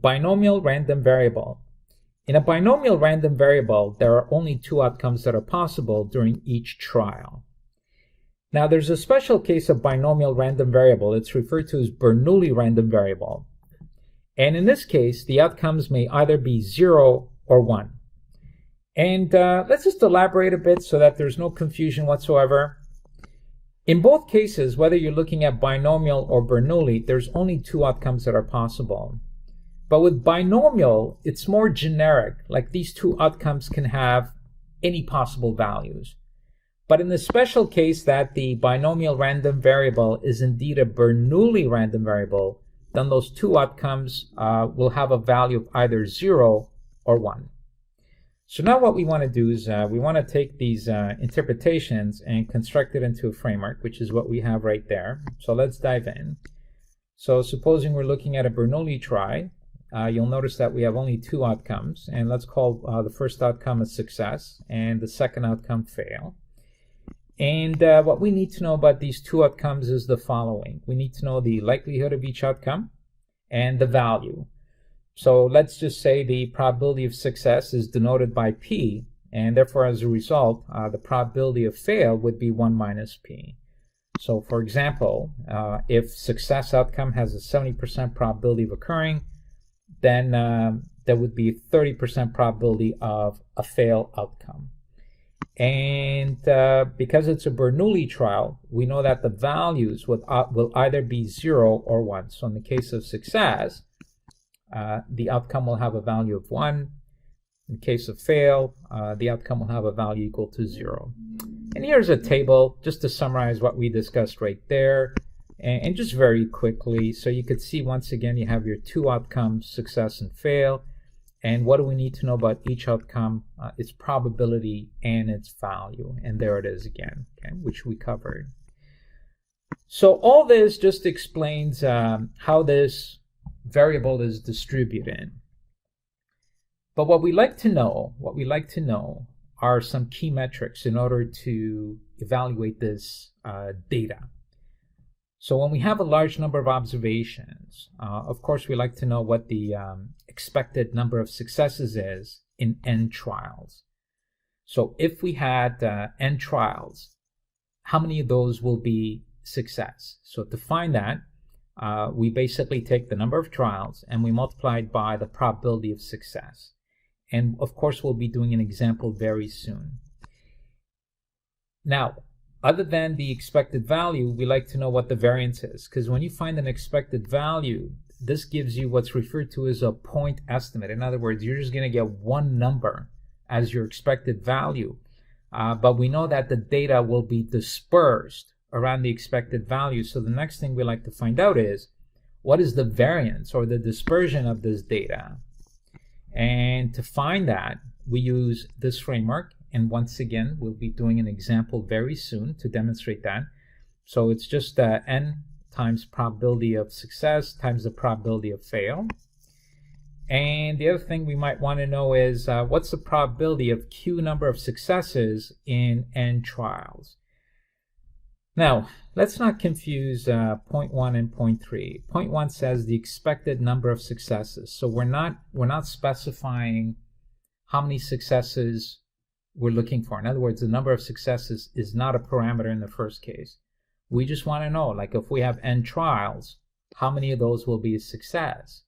Binomial random variable. In a binomial random variable, there are only two outcomes that are possible during each trial. Now, there's a special case of binomial random variable. It's referred to as Bernoulli random variable. And in this case, the outcomes may either be 0 or 1. And let's just elaborate a bit so that there's no confusion whatsoever. In both cases, whether you're looking at binomial or Bernoulli, there's only two outcomes that are possible. But with binomial, it's more generic, like these two outcomes can have any possible values. But in the special case that the binomial random variable is indeed a Bernoulli random variable, then those two outcomes will have a value of either 0 or 1. So now what we want to do is we want to take these interpretations and construct it into a framework, which is what we have right there. So let's dive in. So supposing we're looking at a Bernoulli trie, you'll notice that we have only two outcomes, and let's call the first outcome a success and the second outcome fail. And what we need to know about these two outcomes is the following. We need to know the likelihood of each outcome and the value. So let's just say the probability of success is denoted by P, and therefore as a result, the probability of fail would be 1 minus P. So for example, if success outcome has a 70% probability of occurring, then there would be 30% probability of a fail outcome. And because it's a Bernoulli trial, we know that the values will either be 0 or 1. So in the case of success, the outcome will have a value of 1. In case of fail, the outcome will have a value equal to 0. And here's a table just to summarize what we discussed right there. And just very quickly, so you could see once again you have your two outcomes, success and fail. And what do we need to know about each outcome? Its probability and its value. And there it is again, okay, which we covered. So all this just explains how this variable is distributed. But what we like to know are some key metrics in order to evaluate this data. So when we have a large number of observations, of course we like to know what the expected number of successes is in n trials. So if we had n trials, how many of those will be success? So to find that, we basically take the number of trials and we multiply it by the probability of success. And of course we'll be doing an example very soon. Now, other than the expected value, we like to know what the variance is, because when you find an expected value, this gives you what's referred to as a point estimate. In other words, you're just going to get one number as your expected value, but we know that the data will be dispersed around the expected value. So the next thing we like to find out is, what is the variance or the dispersion of this data? And to find that, we use this framework. And once again, we'll be doing an example very soon to demonstrate that. So it's just n times probability of success times the probability of fail. And the other thing we might want to know is what's the probability of Q number of successes in n trials? Now, let's not confuse point 1 and point 3. Point 1 says the expected number of successes. So we're not specifying how many successes we're looking for. In other words, the number of successes is not a parameter in the first case. We just want to know, like if we have n trials, how many of those will be a success?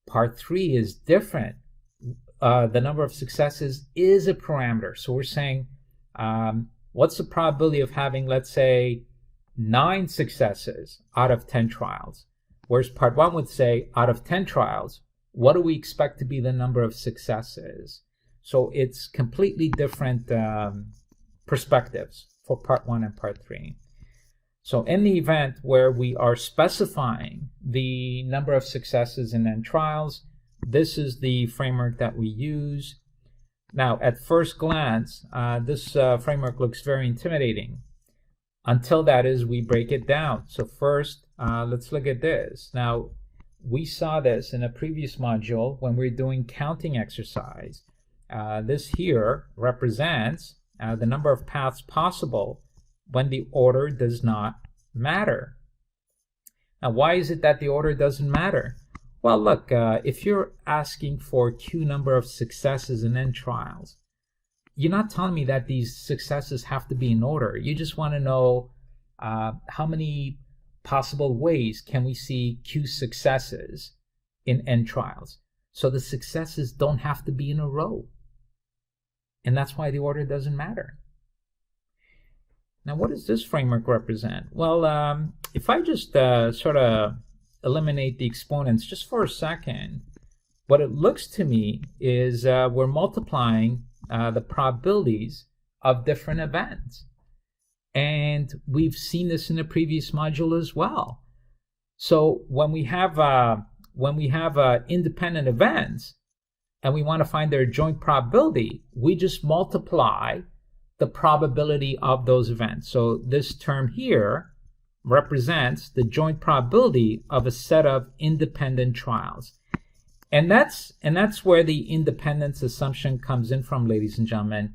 Part 3 is different. The number of successes is a parameter. So we're saying, what's the probability of having, let's say, 9 successes out of 10 trials? Whereas part 1 would say, out of 10 trials, what do we expect to be the number of successes? So it's completely different perspectives for part 1 and part 3. So in the event where we are specifying the number of successes in n trials, this is the framework that we use. Now, at first glance, this framework looks very intimidating. Until that is, we break it down. So first, let's look at this. Now, we saw this in a previous module when we were doing counting exercise. This here represents the number of paths possible when the order does not matter. Now, why is it that the order doesn't matter? Well, look, if you're asking for Q number of successes in N trials, you're not telling me that these successes have to be in order. You just want to know how many possible ways can we see Q successes in N trials. So the successes don't have to be in a row. And that's why the order doesn't matter. Now, what does this framework represent? Well, if I just sort of eliminate the exponents just for a second, what it looks to me is we're multiplying the probabilities of different events. And we've seen this in the previous module as well. So when we have independent events and we want to find their joint probability, we just multiply the probability of those events. So this term here represents the joint probability of a set of independent trials. And that's where the independence assumption comes in from, ladies and gentlemen.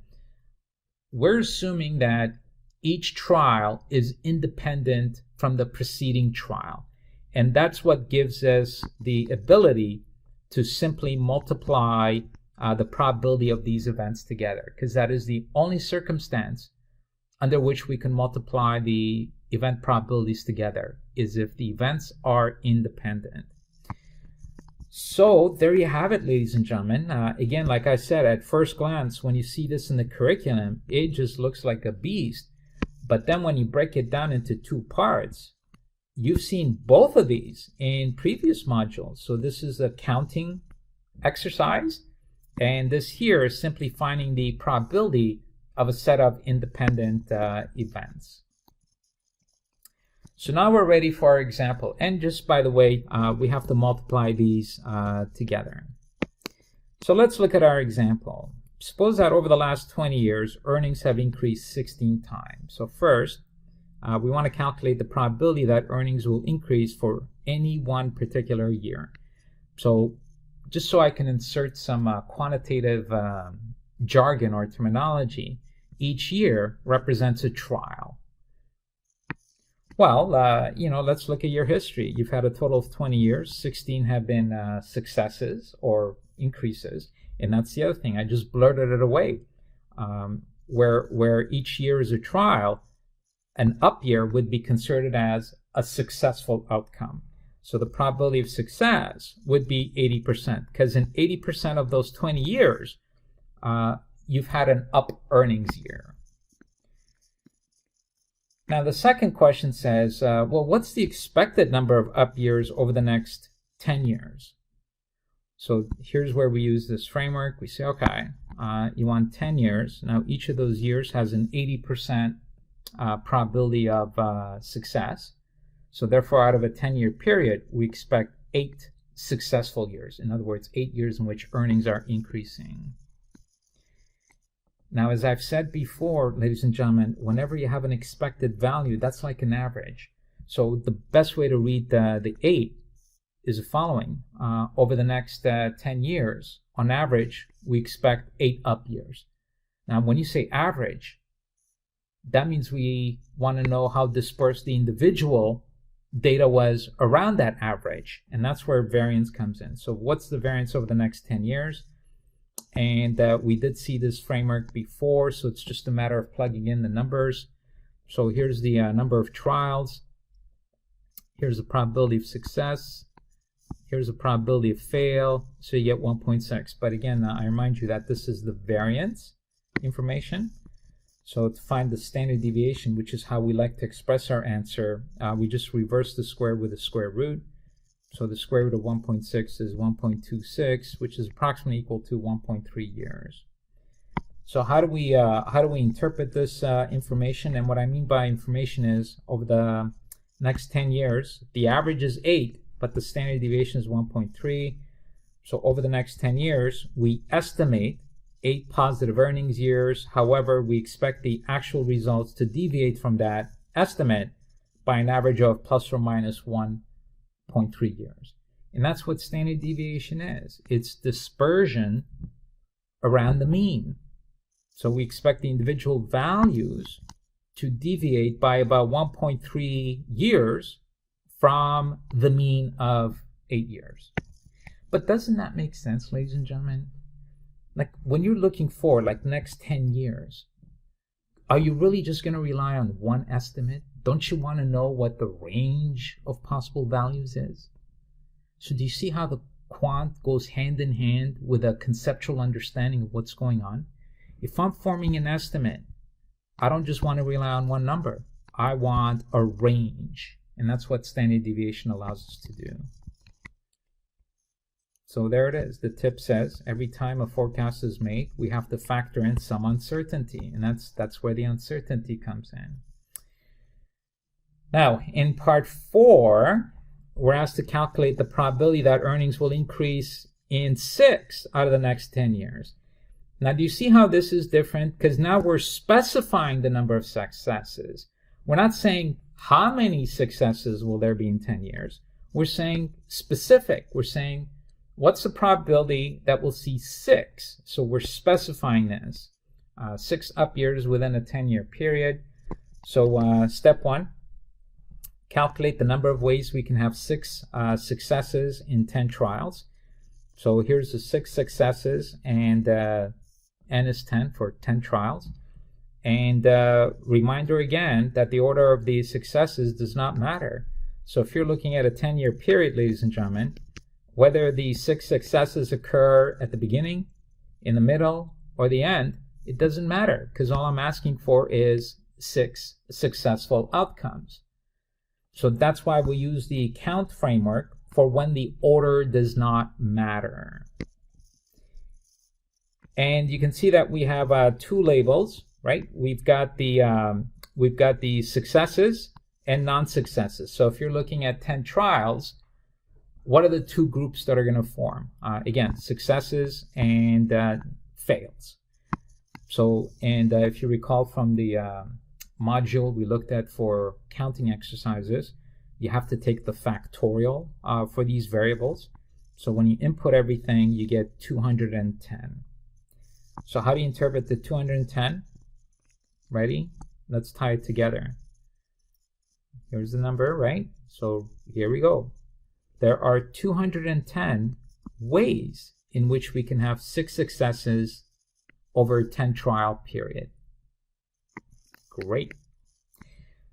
We're assuming that each trial is independent from the preceding trial. And that's what gives us the ability to simply multiply the probability of these events together, because that is the only circumstance under which we can multiply the event probabilities together, is if the events are independent. So there you have it, ladies and gentlemen. Again, like I said, at first glance, when you see this in the curriculum, it just looks like a beast. But then when you break it down into two parts, you've seen both of these in previous modules. So this is a counting exercise, and this here is simply finding the probability of a set of independent events. So now we're ready for our example. And just by the way, we have to multiply these together. So let's look at our example. Suppose that over the last 20 years, earnings have increased 16 times. So first, we want to calculate the probability that earnings will increase for any one particular year. So just so I can insert some quantitative jargon or terminology, each year represents a trial. Well, let's look at your history. You've had a total of 20 years. 16 have been successes or increases. And that's the other thing. I just blurted it away. Where each year is a trial, an up year would be considered as a successful outcome. So the probability of success would be 80%, because in 80% of those 20 years, you've had an up earnings year. Now the second question says, well, what's the expected number of up years over the next 10 years? So here's where we use this framework. We say, okay, you want 10 years. Now each of those years has an 80% probability of success. So therefore, out of a 10-year period, we expect 8 successful years. In other words, 8 years in which earnings are increasing. Now, as I've said before, ladies and gentlemen, whenever you have an expected value, that's like an average. So the best way to read the 8 is the following. Over the next 10 years, on average, we expect 8 up years. Now, when you say average, that means we want to know how dispersed the individual data was around that average. And that's where variance comes in. So what's the variance over the next 10 years? And we did see this framework before, so it's just a matter of plugging in the numbers. So here's the number of trials. Here's the probability of success. Here's the probability of fail. So you get 1.6. But again, I remind you that this is the variance information. So to find the standard deviation, which is how we like to express our answer, we just reverse the square with the square root. So the square root of 1.6 is 1.26, which is approximately equal to 1.3 years. So how do we interpret this information? And what I mean by information is over the next 10 years, the average is 8, but the standard deviation is 1.3. So over the next 10 years, we estimate 8 positive earnings years. However, we expect the actual results to deviate from that estimate by an average of plus or minus 1.3 years. And that's what standard deviation is. It's dispersion around the mean. So we expect the individual values to deviate by about 1.3 years from the mean of 8 years. But doesn't that make sense, ladies and gentlemen? Like when you're looking for like next 10 years, are you really just going to rely on one estimate? Don't you want to know what the range of possible values is? So do you see how the quant goes hand in hand with a conceptual understanding of what's going on? If I'm forming an estimate, I don't just want to rely on one number. I want a range. And that's what standard deviation allows us to do. So there it is. The tip says every time a forecast is made, we have to factor in some uncertainty. And that's where the uncertainty comes in. Now, in part 4, we're asked to calculate the probability that earnings will increase in 6 out of the next 10 years. Now, do you see how this is different? Because now we're specifying the number of successes. We're not saying how many successes will there be in 10 years. We're saying specific. We're saying what's the probability that we'll see 6? So we're specifying this. 6 up years within a 10-year period. So step 1, calculate the number of ways we can have 6 successes in 10 trials. So here's the 6 successes, and N is 10 for 10 trials. And reminder again that the order of these successes does not matter. So if you're looking at a 10-year period, ladies and gentlemen, whether the 6 successes occur at the beginning, in the middle, or the end, it doesn't matter, because all I'm asking for is 6 successful outcomes. So that's why we use the count framework for when the order does not matter. And you can see that we have 2 labels, right? We've got the successes and non-successes. So if you're looking at 10 trials, what are the 2 groups that are going to form? Again, successes and fails. So, and if you recall from the module we looked at for counting exercises, you have to take the factorial for these variables. So when you input everything, you get 210. So how do you interpret the 210? Ready? Let's tie it together. Here's the number, right? So here we go. There are 210 ways in which we can have 6 successes over a 10 trial period. Great.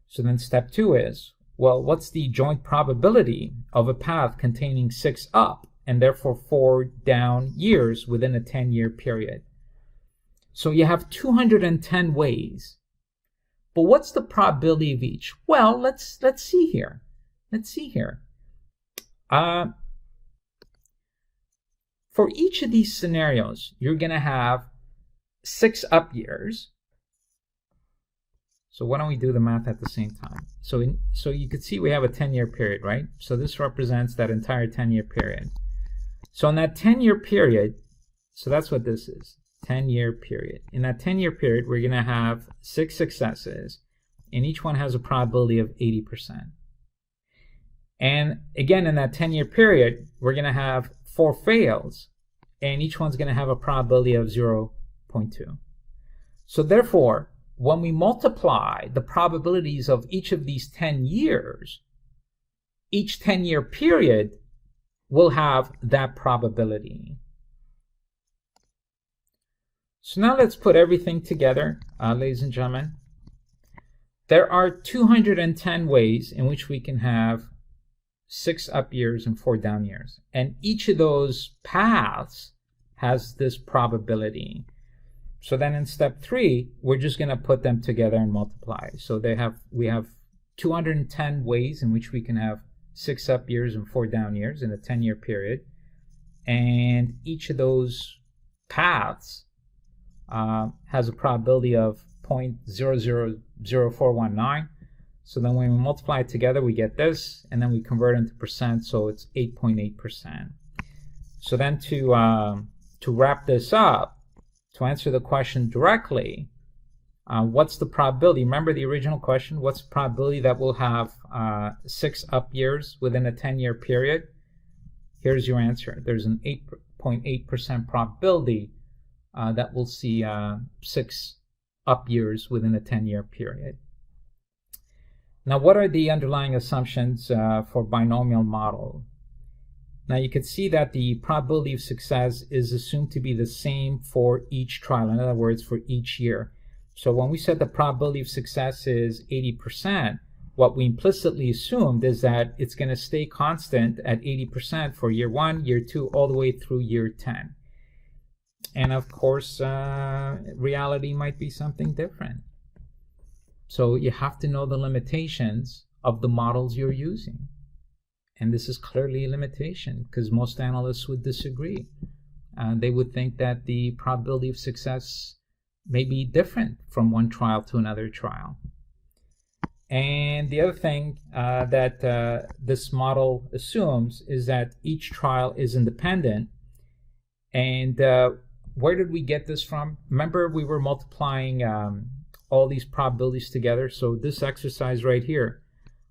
So then step 2 is, well, what's the joint probability of a path containing 6 up and therefore 4 down years within a 10-year period? So you have 210 ways. But what's the probability of each? Well, let's see here. Let's see here. For each of these scenarios, you're going to have 6 up years. So why don't we do the math at the same time? So you could see we have a 10-year period, right? So this represents that entire 10-year period. So in that 10-year period, so that's what this is, 10-year period. In that 10-year period, we're going to have 6 successes, and each one has a probability of 80%. And again, in that 10-year period, we're going to have 4 fails, and each one's going to have a probability of 0.2. So therefore, when we multiply the probabilities of each of these 10 years, each 10-year period will have that probability. So now let's put everything together, ladies and gentlemen. There are 210 ways in which we can have 6 up years and 4 down years. And each of those paths has this probability. So then in step 3, we're just going to put them together and multiply. So we have 210 ways in which we can have 6 up years and 4 down years in a 10-year period. And each of those paths has a probability of 0.000419. So then when we multiply it together, we get this, and then we convert it into percent, so it's 8.8%. So then to wrap this up, to answer the question directly, what's the probability? Remember the original question, what's the probability that we'll have 6 up years within a 10-year period? Here's your answer. There's an 8.8% probability that we'll see 6 up years within a 10-year period. Now, what are the underlying assumptions for binomial model? Now you can see that the probability of success is assumed to be the same for each trial, in other words, for each year. So when we said the probability of success is 80%, what we implicitly assumed is that it's going to stay constant at 80% for year 1, year 2, all the way through year 10. And of course, reality might be something different. So you have to know the limitations of the models you're using. And this is clearly a limitation because most analysts would disagree. They would think that the probability of success may be different from one trial to another trial. And the other thing that this model assumes is that each trial is independent. And where did we get this from? Remember, we were multiplying all these probabilities together. So this exercise right here,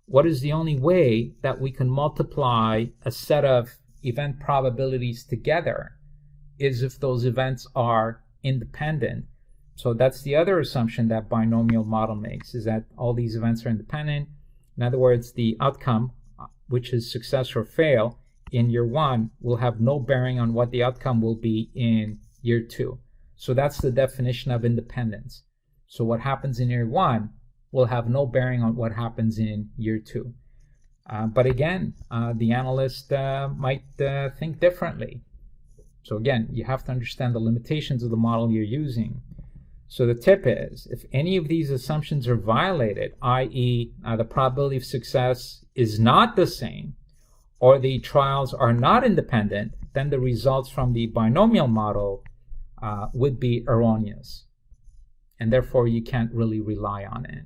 what is the only way that we can multiply a set of event probabilities together is if those events are independent. So that's the other assumption that binomial model makes, is that all these events are independent. In other words, the outcome, which is success or fail in year 1, will have no bearing on what the outcome will be in year 2. So that's the definition of independence. So what happens in year 1 will have no bearing on what happens in year 2. But again, the analyst might think differently. So again, you have to understand the limitations of the model you're using. So the tip is, if any of these assumptions are violated, i.e. The probability of success is not the same, or the trials are not independent, then the results from the binomial model would be erroneous. And therefore, you can't really rely on it.